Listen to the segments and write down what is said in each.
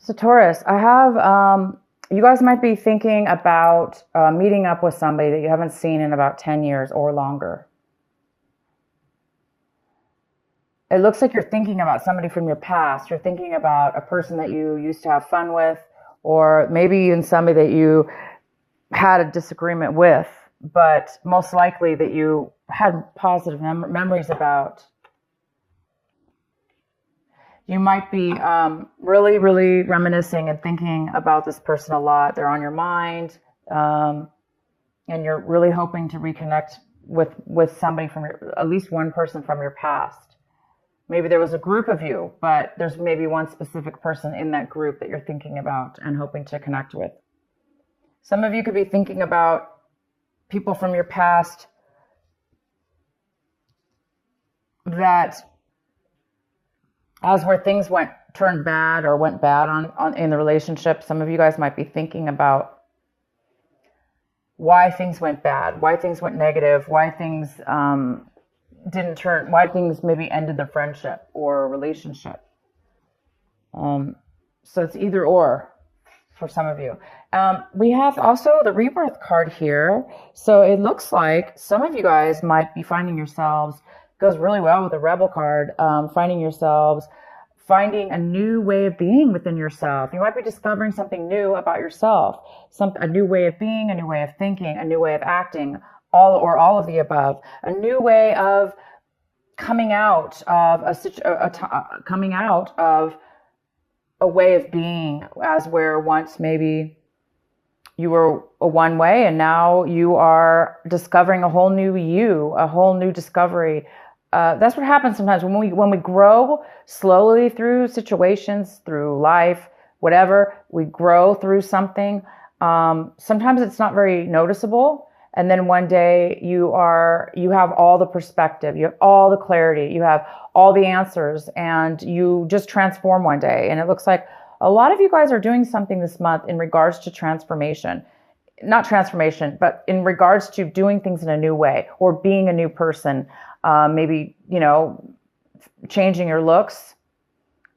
So Taurus, I have, you guys might be thinking about meeting up with somebody that you haven't seen in about 10 years or longer. It looks like you're thinking about somebody from your past. You're thinking about a person that you used to have fun with, or maybe even somebody that you had a disagreement with, but most likely that you had positive memories about. You might be really, really reminiscing and thinking about this person a lot. They're on your mind, and you're really hoping to reconnect with somebody from at least one person from your past. Maybe there was a group of you, but there's maybe one specific person in that group that you're thinking about and hoping to connect with. Some of you could be thinking about people from your past that, as where things turned bad or went bad in the relationship, some of you guys might be thinking about why things went bad, why things went negative, why things why things maybe ended the friendship or relationship. So it's either or for some of you. We have also the rebirth card here. So it looks like some of you guys might be finding yourselves, goes really well with the rebel card, finding a new way of being within yourself. You might be discovering something new about yourself, a new way of being, a new way of thinking, a new way of acting, all of the above, a new way of coming out of a way of being, as where once maybe you were a one way and now you are discovering a whole new you, a whole new discovery. That's what happens sometimes when we grow slowly through situations, through life, whatever, we grow through something. Sometimes it's not very noticeable. And then one day you have all the perspective, you have all the clarity, you have all the answers, and you just transform one day. And it looks like a lot of you guys are doing something this month in regards to transformation. Not transformation, but in regards to doing things in a new way or being a new person. Maybe, changing your looks,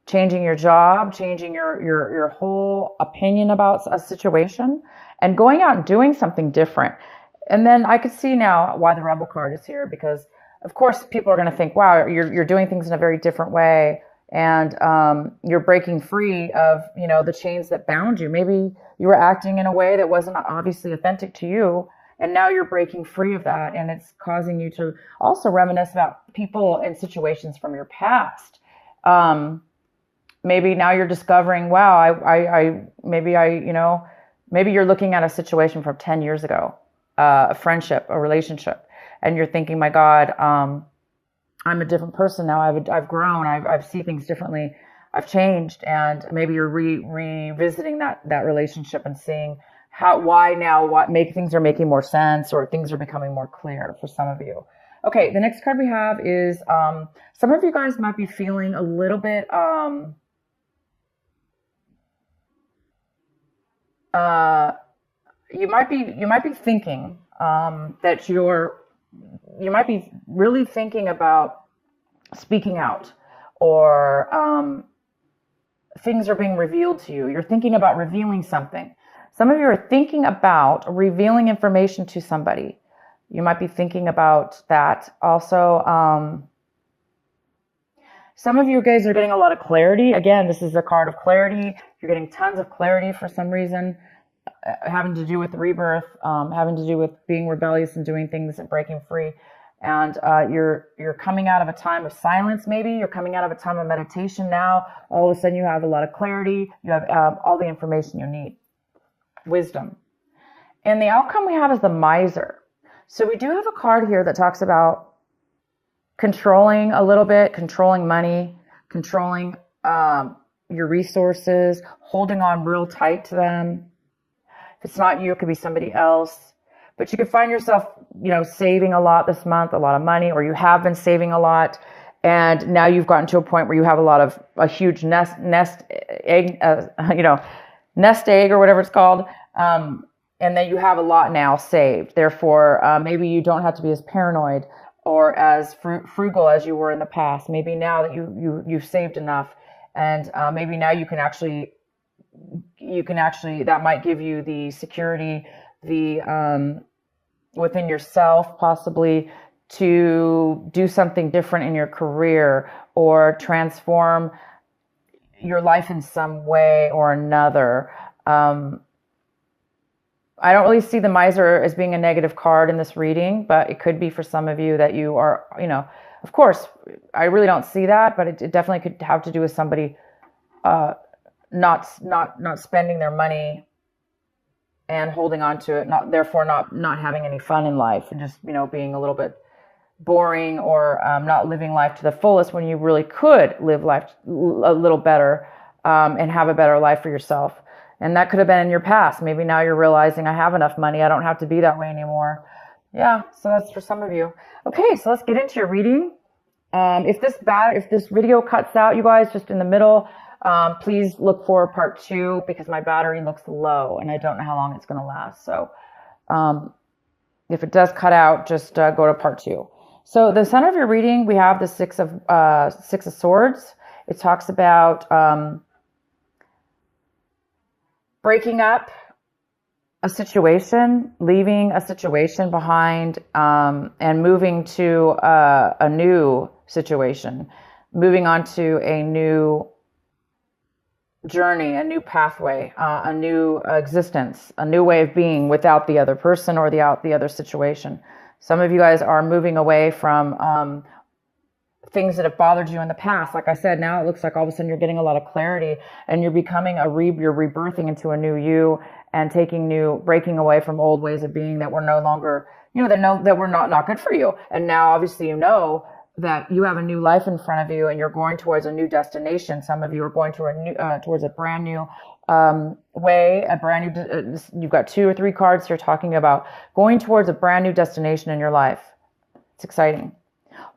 changing your job, changing your whole opinion about a situation, and going out and doing something different. And then I could see now why the Rebel card is here, because of course people are going to think, wow, you're doing things in a very different way, and you're breaking free of the chains that bound you. Maybe you were acting in a way that wasn't obviously authentic to you, and now you're breaking free of that, and it's causing you to also reminisce about people and situations from your past. Maybe now you're discovering, wow, maybe you're looking at a situation from 10 years ago, a friendship, a relationship, and you're thinking, my God, I'm a different person now. I've grown. I've seen things differently. I've changed, and maybe you're revisiting that relationship and seeing things are making more sense, or things are becoming more clear for some of you. Okay, the next card we have is some of you guys might be feeling a little bit you might be thinking that you might be really thinking about speaking out, or things are being revealed to you. You're thinking about revealing something. Some of you are thinking about revealing information to somebody. You might be thinking about that. Also, some of you guys are getting a lot of clarity. Again, this is a card of clarity. You're getting tons of clarity for some reason, having to do with rebirth, having to do with being rebellious and doing things and breaking free. And you're coming out of a time of silence. Maybe you're coming out of a time of meditation now. All of a sudden you have a lot of clarity. You have all the information you need. Wisdom. And the outcome we have is the Miser. So we do have a card here that talks about controlling a little bit, controlling money, controlling your resources, holding on real tight to them. If it's not you, it could be somebody else. But you could find yourself, saving a lot this month, a lot of money, or you have been saving a lot, and now you've gotten to a point where you have a huge nest egg, nest egg or whatever it's called, and then you have a lot now saved. Therefore, maybe you don't have to be as paranoid or as frugal as you were in the past. Maybe now that you've saved enough, and maybe now you can actually you can actually, that might give you the security, the within yourself, possibly, to do something different in your career or transform your life in some way or another. I don't really see the miser as being a negative card in this reading, but it could be for some of you that you are, of course, I really don't see that, but it definitely could have to do with somebody not spending their money and holding on to it, therefore not having any fun in life, and just, being a little bit boring, or not living life to the fullest, when you really could live life a little better, and have a better life for yourself. And that could have been in your past. Maybe now you're realizing, I have enough money, I don't have to be that way anymore. Yeah, so that's for some of you. Okay, so let's get into your reading. If this video cuts out, you guys, just in the middle, please look for part 2, because my battery looks low and I don't know how long it's going to last. So if it does cut out, just go to part 2. So the center of your reading, we have the Six of Swords. It talks about breaking up a situation, leaving a situation behind, and moving to a new situation, moving on to a new journey, a new pathway, a new existence, a new way of being without the other person or the other situation. Some of you guys are moving away from things that have bothered you in the past. Like I said, now it looks like all of a sudden you're getting a lot of clarity, and you're becoming you're rebirthing into a new you, and breaking away from old ways of being that were no longer, that were not good for you. And now obviously that you have a new life in front of you, and you're going towards a new destination. Some of you are going towards a brand new way, you've got 2 or 3 cards here talking about going towards a brand new destination in your life. It's exciting.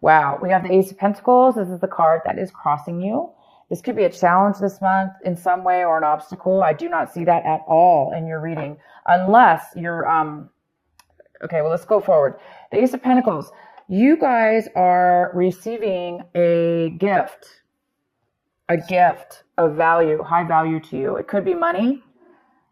Wow, we have the Ace of Pentacles. This is the card that is crossing you. This could be a challenge this month in some way, or an obstacle. I do not see that at all in your reading, unless you're, okay, well, let's go forward. The Ace of Pentacles. You guys are receiving a gift of value, high value to you. It could be money.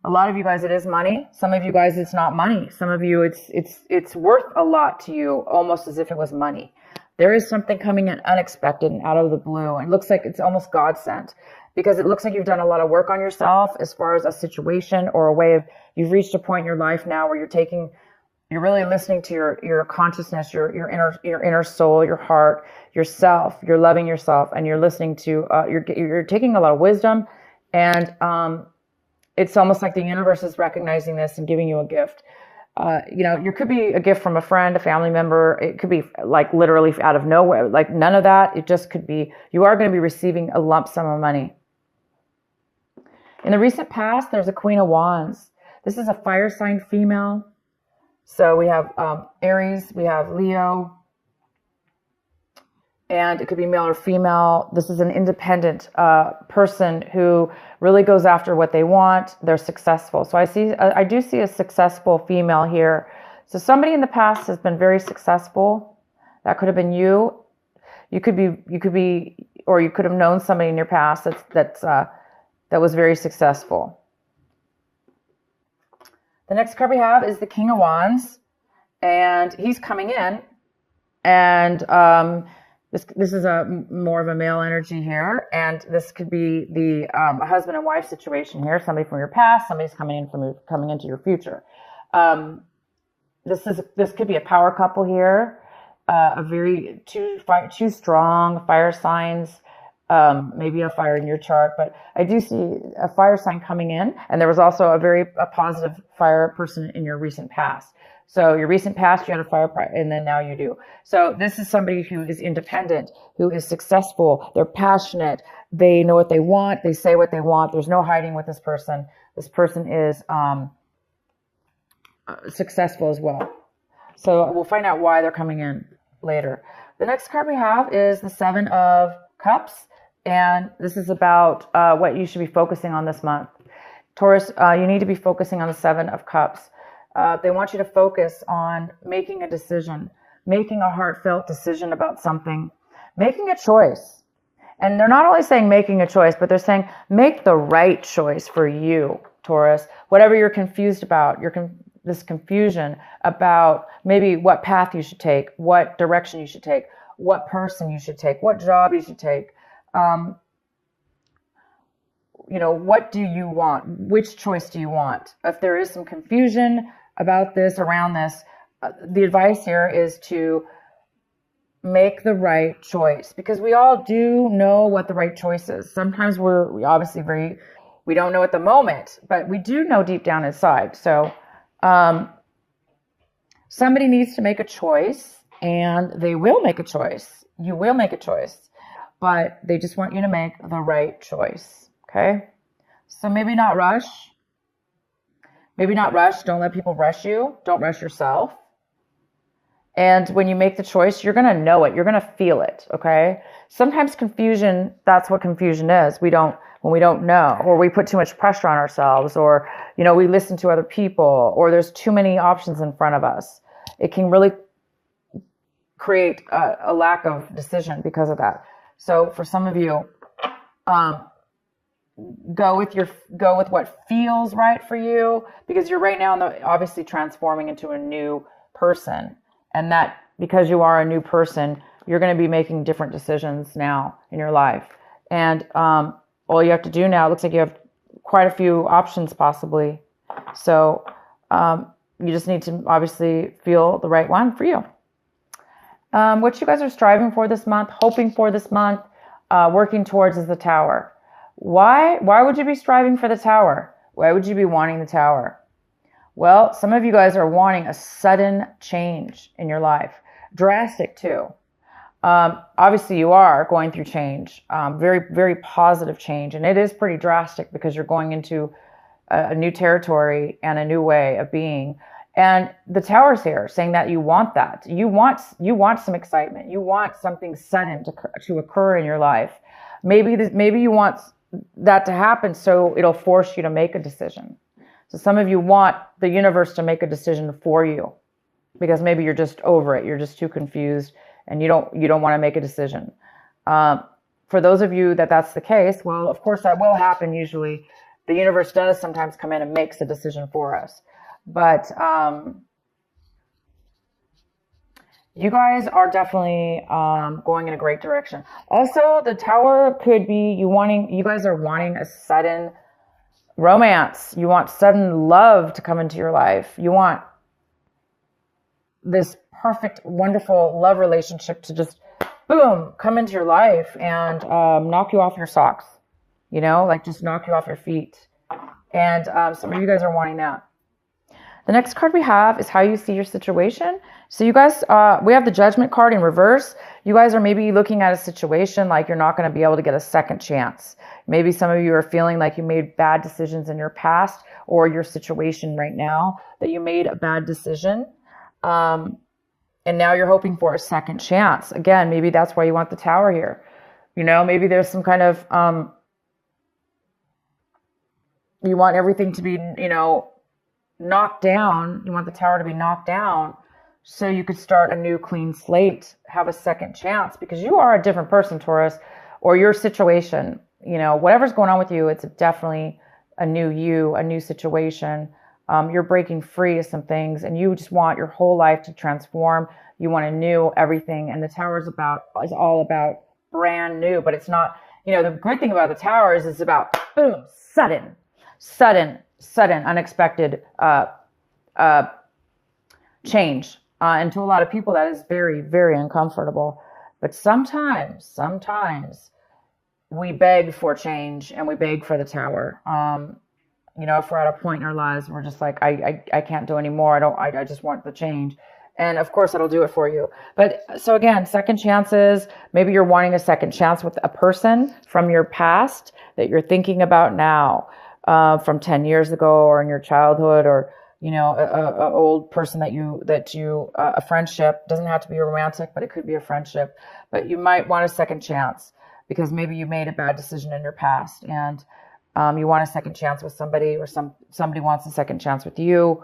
A lot of you guys, it is money. Some of you guys, it's not money. Some of you, it's worth a lot to you, almost as if it was money. There is something coming in unexpected and out of the blue. It looks like it's almost God sent, because it looks like you've done a lot of work on yourself as far as a situation or a way of, you've reached a point in your life now where you're really listening to your consciousness, your inner soul, your heart, yourself. You're loving yourself, and you're listening to, you're taking a lot of wisdom, and it's almost like the universe is recognizing this and giving you a gift. You could be a gift from a friend, a family member. It could be like literally out of nowhere, like none of that. It just could be, you are going to be receiving a lump sum of money. In the recent past, there's a Queen of Wands. This is a fire sign female. So we have Aries, we have Leo, and it could be male or female. This is an independent person who really goes after what they want. They're successful. So I do see a successful female here. So somebody in the past has been very successful. That could have been you. You could be, or you could have known somebody in your past that was very successful. The next card we have is the King of Wands, and he's coming in, and this is more of a male energy here, and this could be the a husband and wife situation here. Somebody from your past, somebody's coming into your future. This could be a power couple here, two strong fire signs. Maybe a fire in your chart, but I do see a fire sign coming in, and there was also a positive fire person in your recent past. So your recent past, you had a fire, and then now you do. So this is somebody who is independent, who is successful. They're passionate. They know what they want. They say what they want. There's no hiding with this person. This person is successful as well. So we'll find out why they're coming in later. The next card we have is the Seven of Cups. And this is about what you should be focusing on this month. Taurus, you need to be focusing on the Seven of Cups. They want you to focus on making a decision, making a heartfelt decision about something, making a choice. And they're not only saying making a choice, but they're saying make the right choice for you. Taurus, whatever you're confused about, this confusion about maybe what path you should take, what direction you should take, what person you should take, what job you should take. What do you want? Which choice do you want? If there is some confusion about this, around this, the advice here is to make the right choice, because we all do know what the right choice is. Sometimes we obviously we don't know at the moment, but we do know deep down inside. So somebody needs to make a choice, and they will make a choice. You will make a choice, but they just want you to make the right choice. Okay? So maybe not rush. Maybe not rush. Don't let people rush you. Don't rush yourself. And when you make the choice, you're going to know it. You're going to feel it. Okay? Sometimes confusion, that's what confusion is. When we don't know, or we put too much pressure on ourselves, or, we listen to other people, or there's too many options in front of us. It can really create a lack of decision because of that. So for some of you, go with what feels right for you, because you're right now obviously transforming into a new person. And that, because you are a new person, you're going to be making different decisions now in your life. And all you have to do now, it looks like you have quite a few options possibly. So you just need to obviously feel the right one for you. What you guys are striving for this month, hoping for this month, working towards is the Tower. Why would you be striving for the Tower? Why would you be wanting the Tower? Well, some of you guys are wanting a sudden change in your life. Drastic too. Obviously you are going through change, very, very positive change. And it is pretty drastic because you're going into a new territory and a new way of being. And the Tower's here saying that you want that. You want some excitement. You want something sudden to occur in your life. Maybe you want that to happen so it'll force you to make a decision. So some of you want the universe to make a decision for you because maybe you're just over it. You're just too confused and you don't want to make a decision. For those of you that's the case, well, of course that will happen usually. The universe does sometimes come in and makes a decision for us. But you guys are definitely going in a great direction. Also, the Tower could be you guys are wanting a sudden romance. You want sudden love to come into your life. You want this perfect, wonderful love relationship to just, boom, come into your life and knock you off your socks. Just knock you off your feet. And some of you guys are wanting that. The next card we have is how you see your situation. So you guys, we have the Judgment card in reverse. You guys are maybe looking at a situation like you're not going to be able to get a second chance. Maybe some of you are feeling like you made bad decisions in your past or your situation right now, that you made a bad decision. And now you're hoping for a second chance. Again, maybe that's why you want the Tower here. Maybe there's some kind of, you want everything to be, knocked down. You want the Tower to be knocked down so you could start a new clean slate, have a second chance, because you are a different person, Taurus, or your situation, whatever's going on with you, it's definitely a new you, a new situation. You're breaking free of some things and you just want your whole life to transform. You want a new everything. And the Tower is all about brand new, but it's not, the good thing about the Tower is it's about boom, sudden, unexpected change. And to a lot of people, that is very, very uncomfortable. But sometimes we beg for change and we beg for the Tower. If we're at a point in our lives, we're just like, I can't do anymore. I just want the change. And of course, that'll do it for you. But so again, second chances, maybe you're wanting a second chance with a person from your past that you're thinking about now. From 10 years ago or in your childhood, or, a old person a friendship. Doesn't have to be a romantic, but it could be a friendship. But you might want a second chance because maybe you made a bad decision in your past and you want a second chance with somebody, or somebody wants a second chance with you.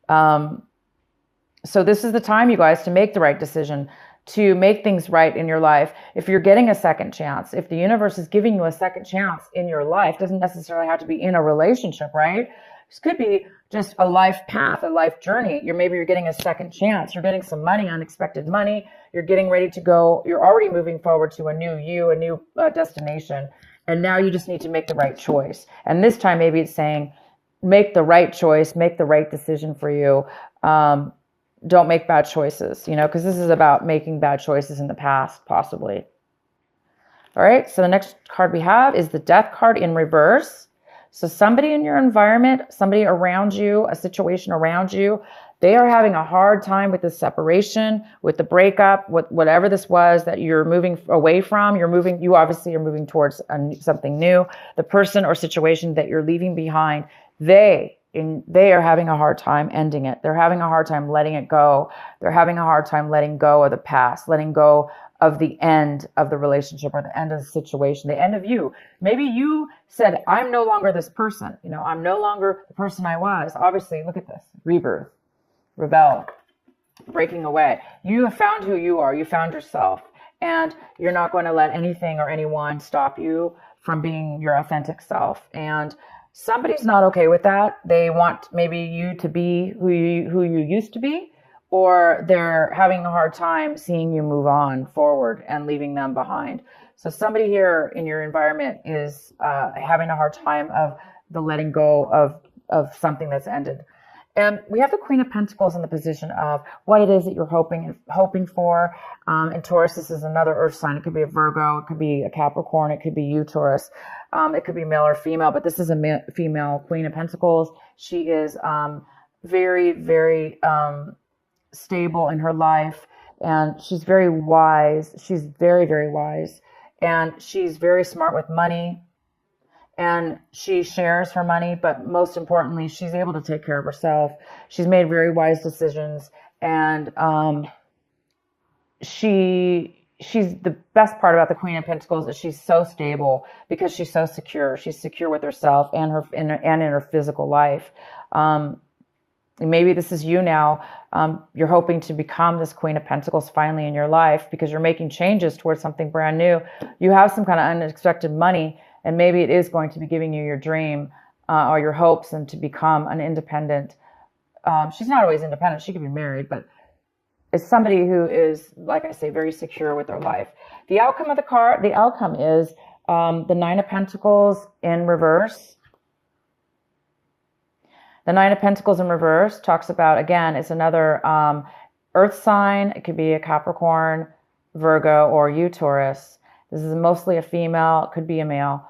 So this is the time, you guys, to make the right decision. to make things right in your life. If you're getting a second chance, if the universe is giving you a second chance in your life, doesn't necessarily have to be in a relationship, right? This could be just a life path, a life journey. Maybe you're getting a second chance. You're getting some money, unexpected money. You're getting ready to go. You're already moving forward to a new you, a new destination. And now you just need to make the right choice. And this time, maybe it's saying, make the right choice, make the right decision for you. Don't make bad choices, because this is about making bad choices in the past, possibly. All right. So the next card we have is the Death card in reverse. So somebody in your environment, somebody around you, a situation around you, they are having a hard time with the separation, with the breakup, with whatever this was that you're moving away from. You obviously are moving towards something new. The person or situation that you're leaving behind, they are having a hard time ending it. They're having a hard time letting it go. They're having a hard time letting go of the past, letting go of the end of the relationship or the end of the situation, the end of you. Maybe you said, I'm no longer this person. I'm no longer the person I was. Obviously, look at this. Rebirth, rebel, breaking away. You have found who you are. You found yourself. And you're not going to let anything or anyone stop you from being your authentic self. And somebody's not okay with that. They want maybe you to be who you used to be, or they're having a hard time seeing you move on forward and leaving them behind. So somebody here in your environment is having a hard time of the letting go of something that's ended. And we have the Queen of Pentacles in the position of what it is that you're hoping for. And Taurus, this is another earth sign. It could be a Virgo. It could be a Capricorn. It could be you, Taurus. It could be male or female, but this is a female Queen of Pentacles. She is very, very stable in her life, and she's very wise. She's very, very wise, and she's very smart with money, and she shares her money, but most importantly, she's able to take care of herself. She's made very wise decisions, and she's the best part about the Queen of Pentacles is she's so stable because she's so secure. She's secure with herself and in her physical life. Maybe this is you now. You're hoping to become this Queen of Pentacles finally in your life because you're making changes towards something brand new. You have some kind of unexpected money, and maybe it is going to be giving you your dream or your hopes and to become an independent. She's not always independent. She could be married, but it's somebody who is, like I say, very secure with their life. The outcome of the outcome is the Nine of Pentacles in reverse. The Nine of Pentacles in reverse talks about, again, it's another earth sign. It could be a Capricorn, Virgo, or you, Taurus. This is mostly a female. It could be a male.